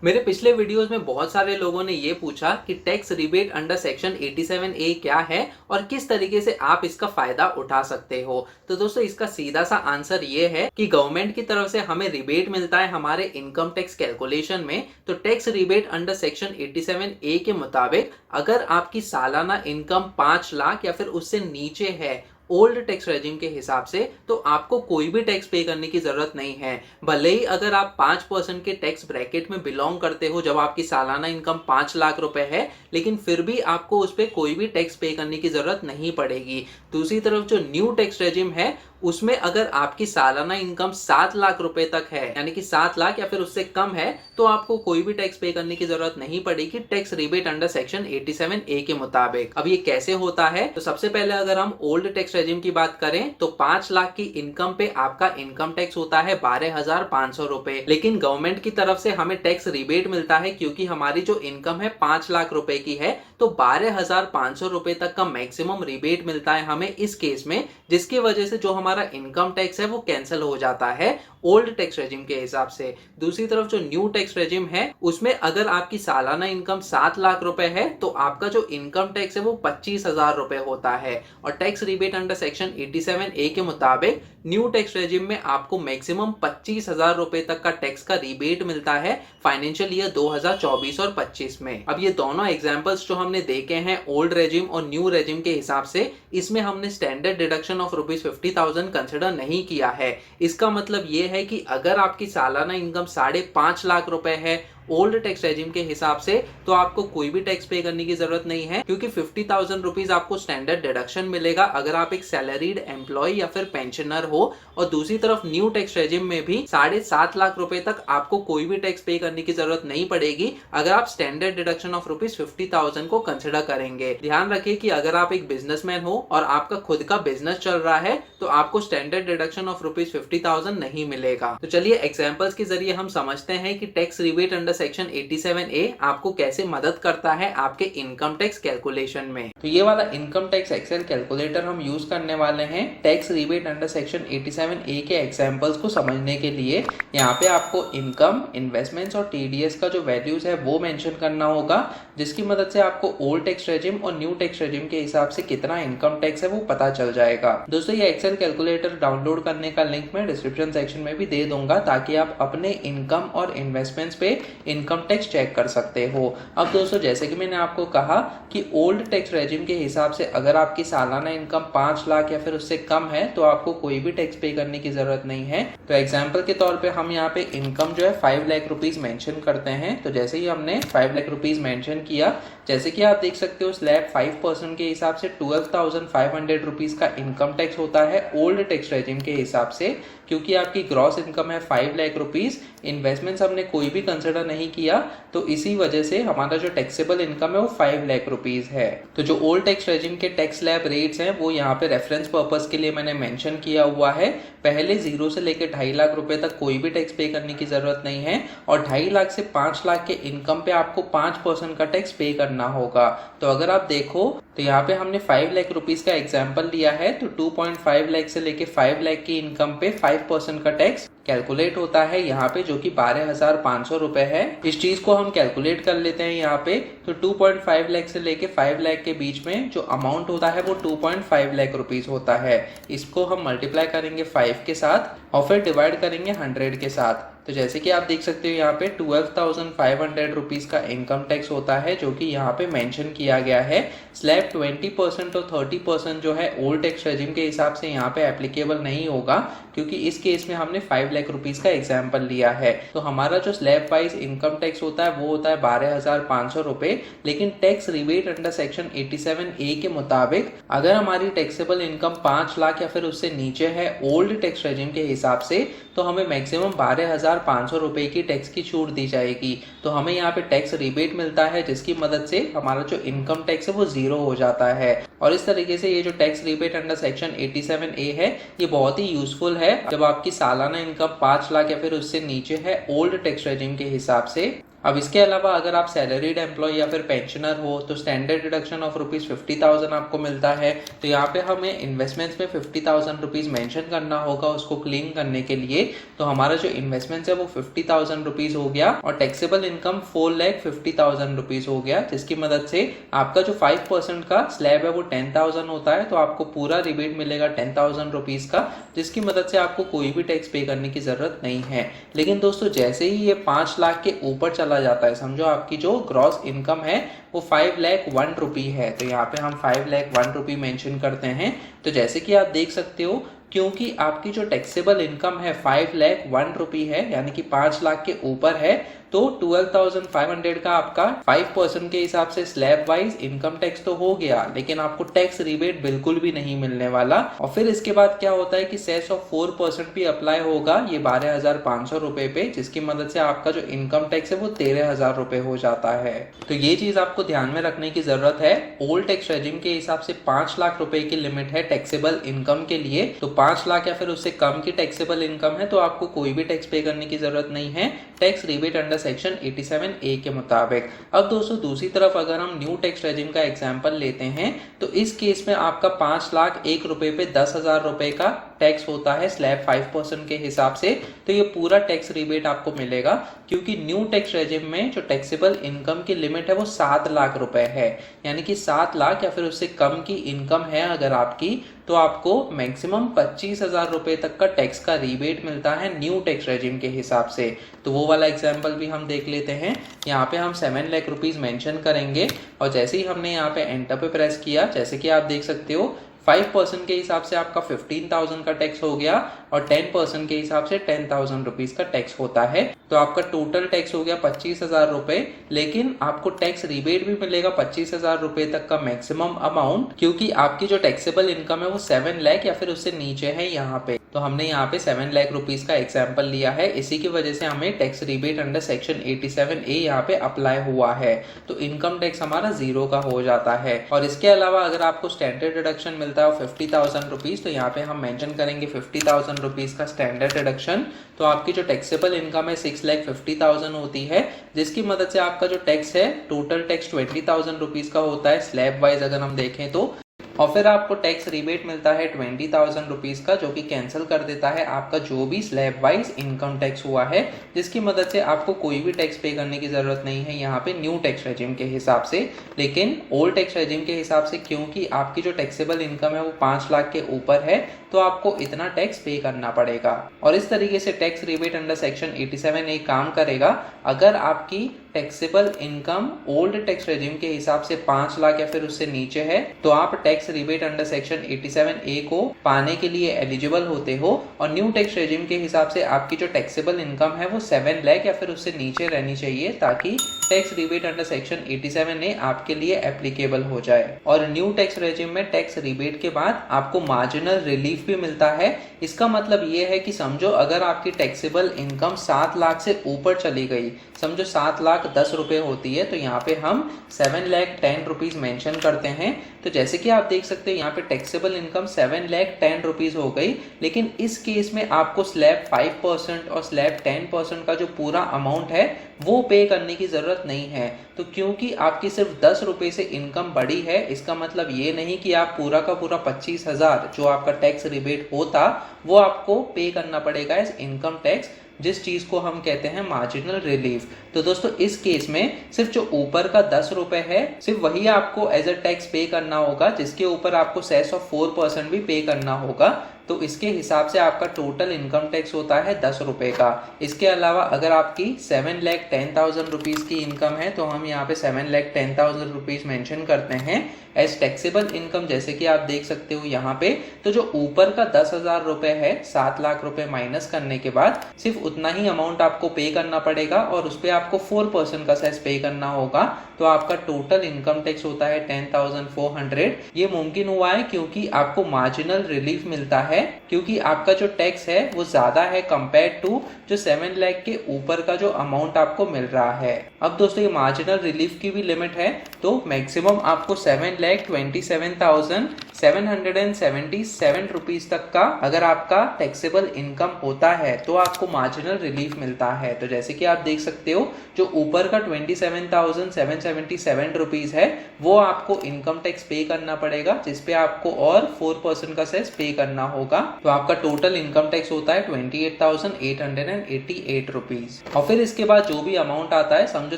मेरे पिछले वीडियोस में बहुत सारे लोगों ने ये पूछा कि tax rebate under section 87A क्या है और किस तरीके से आप इसका फायदा उठा सकते हो। तो दोस्तों इसका सीधा सा आंसर ये है कि गवर्नमेंट की तरफ से हमें रिबेट मिलता है हमारे इनकम टैक्स कैलकुलेशन में। तो tax rebate under section 87A के मुताबिक अगर आपकी सालाना इनकम 5 लाख या फिर उससे नीचे है ओल्ड टैक्स रेजिम के हिसाब से, तो आपको कोई भी टैक्स पे करने की जरूरत नहीं है। भले ही अगर आप 5% के टैक्स ब्रैकेट में बिलोंग करते हो, जब आपकी सालाना इनकम 5 लाख रुपए है, लेकिन फिर भी आपको उस पर कोई भी टैक्स पे करने की जरूरत नहीं पड़ेगी। दूसरी तरफ जो न्यू टैक्स रेजिम है उसमें अगर आपकी सालाना इनकम 7 लाख रुपए तक है, यानी कि 7 लाख या फिर उससे कम है, तो आपको कोई भी टैक्स पे करने की जरूरत नहीं पड़ेगी tax rebate under section 87A के मुताबिक। अब ये कैसे होता है, तो सबसे पहले अगर हम ओल्ड टैक्स रेजिम की बात करें तो 5 लाख की इनकम पे आपका इनकम टैक्स होता है 12,500 रुपए। लेकिन गवर्नमेंट की तरफ से हमें टैक्स रिबेट मिलता है क्योंकि हमारी जो इनकम है 5 लाख रुपए की है, तो 12,500 रुपए तक का मैक्सिमम रिबेट मिलता है हमें इस केस में, जिसकी वजह से जो हमारा इनकम टैक्स है वो कैंसिल हो जाता है ओल्ड टैक्स रेजिम के हिसाब से। दूसरी तरफ जो न्यू टैक्स रेजिम है उसमें अगर आपकी सालाना इनकम 7 लाख रुपए है तो आपका जो इनकम टैक्स है वो 25,000 रुपए होता है। और tax rebate under section 87A के मुताबिक न्यू टैक्स रेजिम में आपको मैक्सिमम 25,000 रुपए तक का टैक्स का रिबेट मिलता है फाइनेंशियल ईयर 2024 और 25 में। अब ये दोनों एग्जांपल्स जो हमने देखे हैं ओल्ड रेजिम और न्यू रेजिम के हिसाब से, इसमें हमने स्टैंडर्ड डिडक्शन ऑफ ₹50,000 कंसिडर नहीं किया है। इसका मतलब ये है कि अगर आपकी सालाना इनकम 5.5 लाख रुपए है ओल्ड टैक्स रेजिम के हिसाब से, तो आपको कोई भी टैक्स पे करने की जरूरत नहीं है, क्योंकि 50,000 रुपीज आपको स्टैंडर्ड डिडक्शन मिलेगा अगर आप एक सैलरीड एम्प्लॉय या फिर पेंशनर हो। और दूसरी तरफ न्यू टैक्स रेजिम में भी 7.5 लाख रुपए तक आपको कोई भी टैक्स पे करने की जरूरत नहीं पड़ेगी अगर आप स्टैंडर्ड डिडक्शन ऑफ ₹50,000 को कंसिडर करेंगे। ध्यान रखिए कि अगर आप एक बिजनेसमैन हो और आपका खुद का बिजनेस चल रहा है तो आपको स्टैंडर्ड डिडक्शन ऑफ ₹50,000 नहीं मिलेगा। तो चलिए एग्जांपल्स के जरिए हम समझते हैं कि tax rebate under section 87A आपको कैसे मदद करता है आपके इनकम टैक्स कैलकुलेशन में। तो ये वाला इनकम टैक्स एक्सेल कैलकुलेटर हम यूज करने वाले हैं tax rebate under section 87A के एग्जांपल्स को समझने के लिए। यहाँ पे आपको इनकम, इन्वेस्टमेंट्स और टीडीएस का जो वैल्यूज है वो मेंशन करना होगा, जिसकी मदद से आपको ओल्ड टैक्स रेजिम और न्यू टैक्स रेजिम के हिसाब से कितना इनकम टैक्स है वो पता चल जाएगा। दोस्तों ये एक्सेल कैलकुलेटर डाउनलोड करने का लिंक मैं डिस्क्रिप्शन सेक्शन में भी दे दूंगा, ताकि आप अपने इनकम और इन्वेस्टमेंट्स पे इनकम टैक्स चेक कर सकते हो। अब दोस्तों जैसे कि मैंने आपको कहा कि ओल्ड टैक्स रेजिम के हिसाब से अगर आपकी सालाना इनकम 5 लाख या फिर उससे कम है तो आपको कोई भी टैक्स पे करने की जरूरत नहीं है। तो एग्जांपल के तौर पे हम यहाँ पे इनकम जो है 5 लाख रुपीज मेंशन करते हैं। तो जैसे ही हमने 5 लाख रुपीज मेंशन किया, जैसे कि आप देख सकते हो स्लैब 5% के हिसाब से 12,500 रुपीज का इनकम टैक्स होता है ओल्ड टैक्स रेजिम के हिसाब से, क्योंकि आपकी ग्रॉस इनकम है 5 लाख रुपीज, इन्वेस्टमेंट्स हमने कोई भी कंसिडर नहीं किया, तो इसी वजह से हमारा जो टैक्सेबल इनकम है वो 5 लाख रुपीज है। तो जो ओल्ड टैक्स रेजिम के टैक्स स्लैब रेट्स हैं वो यहाँ पे रेफरेंस पर्पस के लिए मैंने मेंशन किया हुआ है। पहले 0 से लेकर 2.5 लाख रुपए तक कोई भी टैक्स पे करने की जरूरत नहीं है, और 2.5 लाख से 5 लाख के इनकम पे आपको 5% का टैक्स पे करना होगा। तो अगर आप देखो तो यहाँ पे हमने 5 लाख रुपीज का एग्जाम्पल लिया है, तो 2.5 लाख से लेके 5 लाख की इनकम पे 5% का टैक्स कैलकुलेट होता है यहाँ पे, जो कि 12,500 रुपए है। इस चीज को हम कैलकुलेट कर लेते हैं यहाँ पे। तो 2.5 लाख से लेके 5 लाख के बीच में जो अमाउंट होता है वो 2.5 लाख रुपीज होता है। इसको हम मल्टीप्लाई करेंगे 5 के साथ और फिर डिवाइड करेंगे 100 के साथ। तो जैसे कि आप देख सकते हो यहाँ पे 12,500 रुपीज का इनकम टैक्स होता है, जो कि यहाँ पे मेंशन किया गया है। स्लैब 20% और 30% जो है ओल्ड टैक्स रेजिम के हिसाब से यहाँ पे एप्लीकेबल नहीं होगा, क्योंकि इस केस में हमने 5 लाख रुपीज का एग्जाम्पल लिया है। तो हमारा जो स्लैब वाइज इनकम टैक्स होता है वो होता है 12,500 रुपए। लेकिन tax rebate under section 87A के मुताबिक अगर हमारी टैक्सेबल इनकम 5 लाख या फिर उससे नीचे है ओल्ड टैक्स रेजिम के हिसाब से, तो हमें मैक्सिमम 12,500 रुपए की टैक्स की छूट दी जाएगी। तो हमें यहाँ पे टैक्स रिबेट मिलता है, जिसकी मदद से हमारा जो इनकम टैक्स है वो 0 हो जाता है। और इस तरीके से ये जो tax rebate under section 87A है ये बहुत ही यूजफुल है जब आपकी सालाना इनकम 5 लाख या फिर उससे नीचे है ओल्ड टैक्स रेजिम के हिसाब से। अब इसके अलावा अगर आप सैलरीड एम्प्लॉय या फिर पेंशनर हो तो स्टैंडर्ड डिडक्शन ऑफ ₹50,000 आपको मिलता है। तो यहाँ पे हमें इन्वेस्टमेंट्स में ₹50,000 मेंशन करना होगा उसको क्लेम करने के लिए। तो हमारा जो इन्वेस्टमेंट्स है वो ₹50,000 हो गया और टैक्सेबल इनकम ₹4,50,000 हो गया, जिसकी मदद से आपका जो 5% का स्लैब है वो 10,000 होता है। तो आपको पूरा रिबेट मिलेगा ₹10,000 का, जिसकी मदद से आपको कोई भी टैक्स पे करने की जरूरत नहीं है। लेकिन दोस्तों जैसे ही ये 5 लाख के ऊपर चला जाता है, समझो आपकी जो ग्रॉस इनकम है वो ₹5,01,000 है, तो यहाँ पे हम ₹5,01,000 मेंशन करते हैं। तो जैसे कि आप देख सकते हो, क्योंकि आपकी जो टैक्सेबल इनकम है ₹5,01,000 है, यानी कि 5 लाख के ऊपर है, तो 12,500 का आपका 5% के हिसाब से स्लैब वाइज इनकम टैक्स तो हो गया, लेकिन आपको टैक्स रिबेट बिल्कुल भी नहीं मिलने वाला। और फिर इसके बाद क्या होता है कि सेस ऑफ 4% भी अप्लाई होगा ये ₹12,500 पे, जिसकी मदद से आपका जो इनकम टैक्स है वो ₹13,000 हो जाता है। तो ये चीज आपको ध्यान में रखने की जरूरत है। ओल्ड टैक्स रेजिम के हिसाब से 5 लाख रुपए की लिमिट है टैक्सेबल इनकम के लिए। तो 5 लाख या फिर उससे कम की टैक्सेबल इनकम है तो आपको कोई भी टैक्स पे करने की जरूरत नहीं है tax rebate under section 87A के मुताबिक। अब दोस्तों दूसरी तरफ अगर हम न्यू टैक्स रेजिम का एग्जांपल लेते हैं तो इस केस में आपका ₹5,01,000 पे ₹10,000 का टैक्स होता है स्लैब 5% के हिसाब से। तो ये पूरा टैक्स रिबेट आपको मिलेगा, क्योंकि न्यू टैक्स रेजिम में जो टैक्सेबल इनकम की लिमिट है वो 7 लाख रुपए है, यानी कि 7 लाख या फिर उससे कम की इनकम है अगर आपकी, तो आपको मैक्सिमम ₹25,000 तक का टैक्स का रिबेट मिलता है न्यू टैक्स रेजिम के हिसाब से। तो वो वाला एग्जांपल भी हम देख लेते हैं। यहाँ पे हम 7 लाख रुपीस मेंशन करेंगे और जैसे ही हमने यहाँ पे एंटर पे प्रेस किया, जैसे कि आप देख सकते हो 5% के हिसाब से आपका 15,000 का टैक्स हो गया और 10% के हिसाब से 10,000 रुपीज का टैक्स होता है। तो आपका टोटल टैक्स हो गया ₹25,000, लेकिन आपको टैक्स रिबेट भी मिलेगा ₹25,000 तक का मैक्सिमम अमाउंट, क्योंकि आपकी जो टैक्सेबल इनकम है वो 7 लाख या फिर उससे नीचे है यहाँ पे। तो हमने यहाँ पे 7 लाख रुपीज का एग्जाम्पल लिया है, इसी की वजह से हमें tax rebate under section 87A यहाँ पे अप्लाई हुआ है। तो इनकम टैक्स हमारा 0 का हो जाता है। और इसके अलावा अगर आपको स्टैंडर्ड डिडक्शन मिलता है 50,000 रुपीज, तो यहाँ पे हम मेंशन करेंगे 50,000 रुपीज का स्टैंडर्ड डिडक्शन। तो आपकी जो टैक्सेबल इनकम है 6,50,000 होती है, जिसकी मदद से आपका जो टैक्स है टोटल टैक्स 20,000 रुपीज का होता है स्लैब वाइज अगर हम देखें तो। और फिर आपको टैक्स रिबेट मिलता है 20,000 रुपीज का, जो कि कैंसिल कर देता है आपका जो भी स्लैब वाइज इनकम टैक्स हुआ है, जिसकी मदद से आपको कोई भी टैक्स पे करने की जरूरत नहीं है यहाँ पे न्यू टैक्स रेजिम के हिसाब से। लेकिन ओल्ड टैक्स रेजिम के हिसाब से क्योंकि आपकी जो टैक्सेबल इनकम है वो 5 लाख के ऊपर है, तो आपको इतना टैक्स पे करना पड़ेगा। और इस तरीके से tax rebate under section 87A काम करेगा। अगर आपकी taxable income old tax regime के हिसाब से 5 लाख या फिर उससे नीचे है, तो आप tax rebate under section 87A को पाने के लिए एलिजिबल होते हो। और न्यू टैक्स रेजिम के हिसाब से आपकी जो टैक्सेबल इनकम है वो 7 लाख या फिर उससे नीचे रहनी चाहिए, ताकि tax rebate under section 87A आपके लिए एप्लीकेबल हो जाए। और न्यू टैक्स रेजिम में टैक्स रिबेट के बाद आपको मार्जिनल रिलीफ भी मिलता है। इसका मतलब ये है कि समझो अगर आपकी टैक्सेबल इनकम 7 लाख से ऊपर चली गई, समझो 7,10,000 होती है, तो यहाँ पे हम 7,10,000 मेंशन करते हैं। तो जैसे कि आप देख सकते हैं यहाँ पे टैक्सेबल इनकम 7,10,000 हो गई, लेकिन इस केस में आपको स्लैब 5% और स्लैब 10% का जो पूरा अमाउंट है वो पे करने की जरूरत नहीं है। तो क्योंकि आपकी सिर्फ ₹10 से इनकम बढ़ी है, इसका मतलब ये नहीं कि आप पूरा का पूरा 25,000 जो आपका टैक्स रिबेट होता वो आपको पे करना पड़ेगा एज इनकम टैक्स, जिस चीज को हम कहते हैं मार्जिनल रिलीफ। तो दोस्तों इस केस में सिर्फ जो ऊपर का ₹10 है सिर्फ वही आपको एज अ टैक्स पे करना होगा, जिसके ऊपर आपको सेस ऑफ 4% भी पे करना होगा। तो इसके हिसाब से आपका टोटल इनकम टैक्स होता है ₹10 का। इसके अलावा अगर आपकी 7,10,000 रुपीज की इनकम है, तो हम यहाँ पे 7,10,000 रुपीज मेंशन करते हैं एज टैक्सेबल इनकम, जैसे कि आप देख सकते हो यहाँ पे। तो जो ऊपर का 10,000 रुपए है 7 लाख रुपए माइनस करने के बाद सिर्फ उतना ही अमाउंट आपको पे करना पड़ेगा और उस पर आपको 4% का सेस पे करना होगा। तो आपका टोटल इनकम टैक्स होता है 10,400। ये मुमकिन हुआ है क्योंकि आपको मार्जिनल रिलीफ मिलता है, क्योंकि आपका जो टैक्स है वो ज्यादा है कंपेयर टू जो 7 लाख के ऊपर का जो अमाउंट आपको मिल रहा है। अब दोस्तों ये मार्जिनल रिलीफ की भी लिमिट है, तो मैक्सिमम आपको 7,27,700 777 तक का अगर आपका टैक्सेबल इनकम होता है तो आपको मार्जिनल रिलीफ मिलता है। तो जैसे कि आप देख सकते हो, जो ऊपर का 27,777 रुपीज है वो आपको इनकम टैक्स पे करना पड़ेगा, जिसपे आपको और 4% का सेस पे करना होगा। तो आपका टोटल इनकम टैक्स होता है 28,888 रुपीज। और फिर इसके बाद जो भी अमाउंट आता है, समझो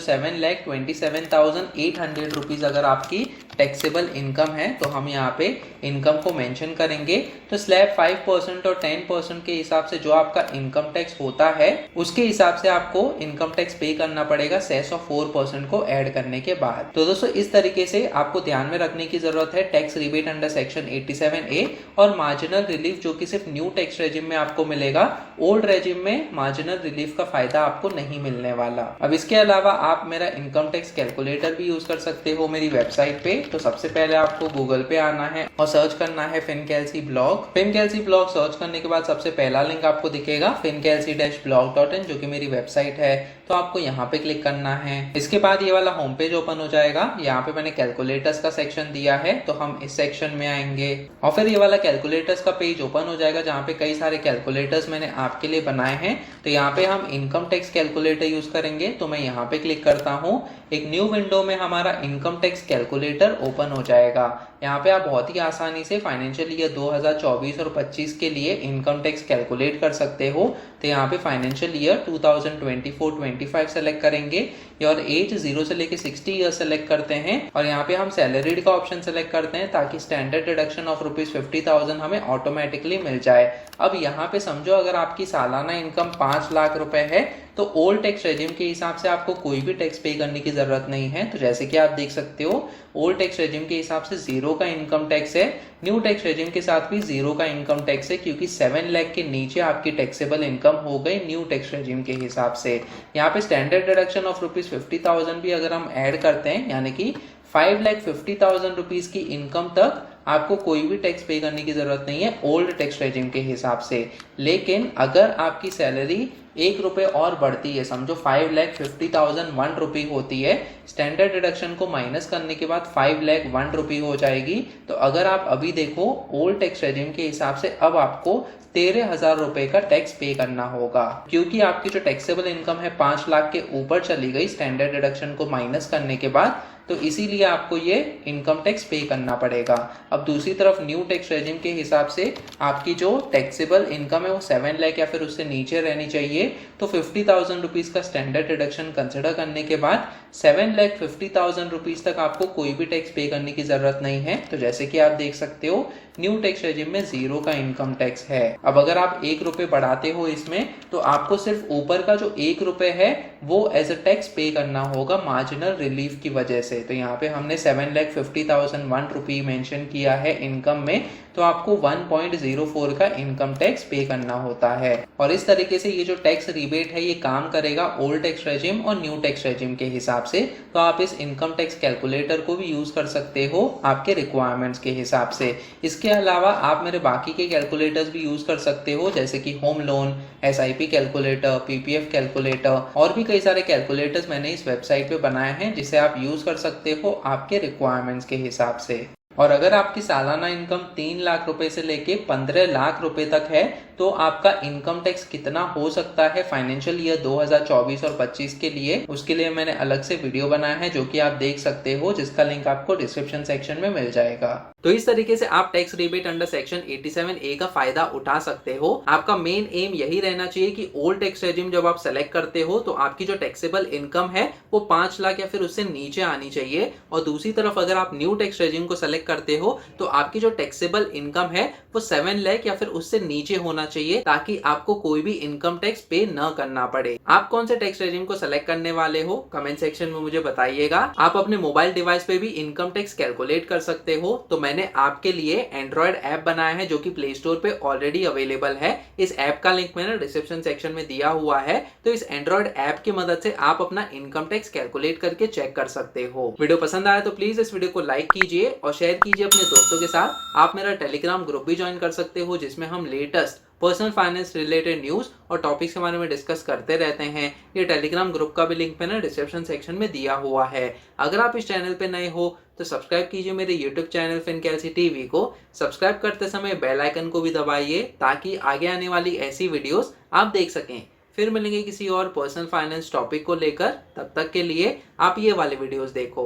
7,27,800 रुपीज अगर आपकी टैक्सेबल इनकम है, तो हम यहाँ पे इनकम को मेंशन करेंगे। तो स्लैब 5% और 10% के हिसाब से जो आपका इनकम टैक्स होता है उसके हिसाब से आपको इनकम टैक्स पे करना पड़ेगा सेस ऑफ 4% को ऐड करने के बाद। तो दोस्तों इस तरीके से आपको ध्यान में रखने की जरूरत है tax rebate under section 87A और मार्जिनल रिलीफ, जो कि सिर्फ न्यू टैक्स रेजिम में आपको मिलेगा। ओल्ड रेजिम में मार्जिनल रिलीफ का फायदा आपको नहीं मिलने वाला। अब इसके अलावा आप मेरा इनकम टैक्स कैलकुलेटर भी यूज कर सकते हो मेरी वेबसाइट पे। तो सबसे पहले आपको गूगल पे आना है और सर्च करना है फिनकैलसी ब्लॉग। फिनकैलसी ब्लॉग सर्च करने के बाद सबसे पहला लिंक आपको दिखेगा finkelsy-blog.in, जो कि मेरी वेबसाइट है। तो आपको यहाँ पे क्लिक करना है। इसके बाद ये वाला होम पेज ओपन हो जाएगा। यहाँ पे मैंने कैलकुलेटर्स का सेक्शन दिया है, तो हम इस सेक्शन में आएंगे और फिर ये वाला कैलकुलेटर्स का पेज ओपन हो जाएगा, जहाँ पे कई सारे कैलकुलेटर्स मैंने आपके लिए बनाए हैं। तो यहाँ पे हम इनकम टैक्स कैलकुलेटर यूज करेंगे। तो मैं यहाँ पे क्लिक करता हूँ। एक न्यू विंडो में हमारा इनकम टैक्स कैलकुलेटर ओपन हो जाएगा। यहाँ पे आप बहुत ही आसानी से फाइनेंशियल ईयर 2024 और 25 के लिए इनकम टैक्स कैलकुलेट कर सकते हो। तो यहाँ पे फाइनेंशियल ईयर 2024-25 सेलेक्ट करेंगे और एज 0 से लेके 60 ईयर सेलेक्ट करते हैं और यहाँ पे हम सैलरीड का ऑप्शन सेलेक्ट करते हैं, ताकि स्टैंडर्ड डिडक्शन ऑफ ₹50,000 हमें ऑटोमेटिकली मिल जाए। अब यहाँ पे समझो अगर आपकी सालाना इनकम 5 लाख रुपए है, तो ओल्ड टैक्स रेजिम के हिसाब से आपको कोई भी टैक्स पे करने की जरूरत नहीं है। तो जैसे कि आप देख सकते हो, ओल्ड टैक्स रेजिम के हिसाब से 0 का इनकम टैक्स है। न्यू टैक्स रेजिम के साथ भी 0 का इनकम टैक्स है, क्योंकि 7 लाख के नीचे आपकी टैक्सेबल इनकम हो गई न्यू टैक्स रेजिम के हिसाब से। यहाँ पे स्टैंडर्ड डिडक्शन ऑफ ₹50,000 भी अगर हम ऐड करते हैं, यानी कि 5,50,000 रुपीज की इनकम तक आपको कोई भी टैक्स पे करने की जरूरत नहीं है ओल्ड टैक्स रेजिम के हिसाब से। लेकिन अगर आपकी सैलरी 1 रुपए और बढ़ती है, समझो 5,50,001 रुपी होती है, स्टैंडर्ड डिडक्शन को माइनस करने के बाद 5,01 रुपी हो जाएगी। तो अगर आप अभी देखो ओल्ड टैक्स रेजिम के हिसाब से अब आपको 13,000 रुपए का टैक्स पे करना होगा, क्योंकि आपकी जो टैक्सेबल इनकम है 5 लाख के ऊपर चली गई स्टैंडर्ड डिडक्शन को माइनस करने के बाद। तो इसीलिए आपको ये इनकम टैक्स पे करना पड़ेगा। अब दूसरी तरफ न्यू टैक्स रेजिम के हिसाब से आपकी जो टैक्सेबल इनकम है वो 7 लाख या फिर उससे नीचे रहनी चाहिए। तो 50,000 रुपीज का स्टैंडर्ड डिडक्शन कंसिडर करने के बाद 7,50,000 रुपीज तक आपको कोई भी टैक्स पे करने की जरूरत नहीं है। तो जैसे कि आप देख सकते हो, न्यू टैक्स रेजिम में 0 का इनकम टैक्स है। अब अगर आप 1 रुपए बढ़ाते हो इसमें, तो आपको सिर्फ ऊपर का जो 1 रुपए है वो एज अ टैक्स पे करना होगा मार्जिनल रिलीफ की वजह से। तो यहाँ पे हमने 7,50,001 रुपी मेंशन किया है इनकम में, तो आपको 1.04 का इनकम टैक्स पे करना होता है। और इस तरीके से ये जो टैक्स रिबेट है ये काम करेगा ओल्ड टैक्स रेजिम और न्यू टैक्स रेजिम के हिसाब से। तो आप इस इनकम टैक्स कैलकुलेटर को भी यूज कर सकते हो आपके रिक्वायरमेंट्स के हिसाब से। इसके अलावा आप मेरे बाकी के कैलकुलेटर्स भी यूज कर सकते हो, जैसे कि home loan, SIP calculator, PPF calculator और भी कई सारे कैलकुलेटर्स मैंने इस वेबसाइट पे बनाए हैं, जिसे आप यूज कर सकते हो आपके रिक्वायरमेंट्स के हिसाब से। और अगर आपकी सालाना इनकम 3 लाख रुपए से लेके 15 लाख रुपए तक है, तो आपका इनकम टैक्स कितना हो सकता है फाइनेंशियल ईयर 2024 और 25 के लिए, उसके लिए मैंने अलग से वीडियो बनाया है, जो कि आप देख सकते हो, जिसका लिंक आपको डिस्क्रिप्शन सेक्शन में मिल जाएगा। तो इस तरीके से आप tax rebate under section 87A का फायदा उठा सकते हो। आपका मेन एम यही रहना चाहिए कि ओल्ड टैक्स रेजिम जब आप सेलेक्ट करते हो तो आपकी जो टैक्सेबल इनकम है वो 5 लाख या फिर उससे नीचे आनी चाहिए। और दूसरी तरफ अगर आप न्यू टैक्स रेजिम को सेलेक्ट करते हो तो आपकी जो टैक्सेबल इनकम है वो 7 लाख या फिर उससे नीचे होना चाहिए, ताकि आपको कोई भी इनकम टैक्स पे न करना पड़े। आप कौन से टैक्स रेजिम को सेलेक्ट करने वाले हो कमेंट सेक्शन में मुझे बताइएगा। आप अपने मोबाइल डिवाइस पे भी इनकम टैक्स कैलकुलेट कर सकते हो। तो मैंने आपके लिए एंड्रॉइड ऐप बनाया है, जो कि प्ले स्टोर पे ऑलरेडी अवेलेबल है। इस ऐप का लिंक मैंने डिस्क्रिप्शन सेक्शन में दिया हुआ है। तो इस एंड्रॉइड ऐप की मदद से आप अपना इनकम टैक्स कैलकुलेट करके चेक कर सकते हो। वीडियो पसंद आया तो प्लीज इस वीडियो को लाइक कीजिए और शेयर कीजिए अपने दोस्तों के साथ। आप मेरा टेलीग्राम ग्रुप भी ज्वाइन कर सकते हो, जिसमें हम latest personal finance related news और टॉपिक्स के बारे में डिस्कस करते रहते हैं। ये टेलीग्राम ग्रुप का भी लिंक मैंने डिस्क्रिप्शन सेक्शन में दिया हुआ है। अगर आप इस चैनल पे नए हो तो सब्सक्राइब कीजिए मेरे यूट्यूब चैनल फिनकेल्सी टीवी को। सब्सक्राइब करते समय बेल आइकन को भी दबाइए ताकि आगे आने वाली ऐसी वीडियोस आप देख सकें। फिर मिलेंगे किसी और पर्सनल फाइनेंस टॉपिक को लेकर, तब तक के लिए आप ये वाले वीडियोस देखो।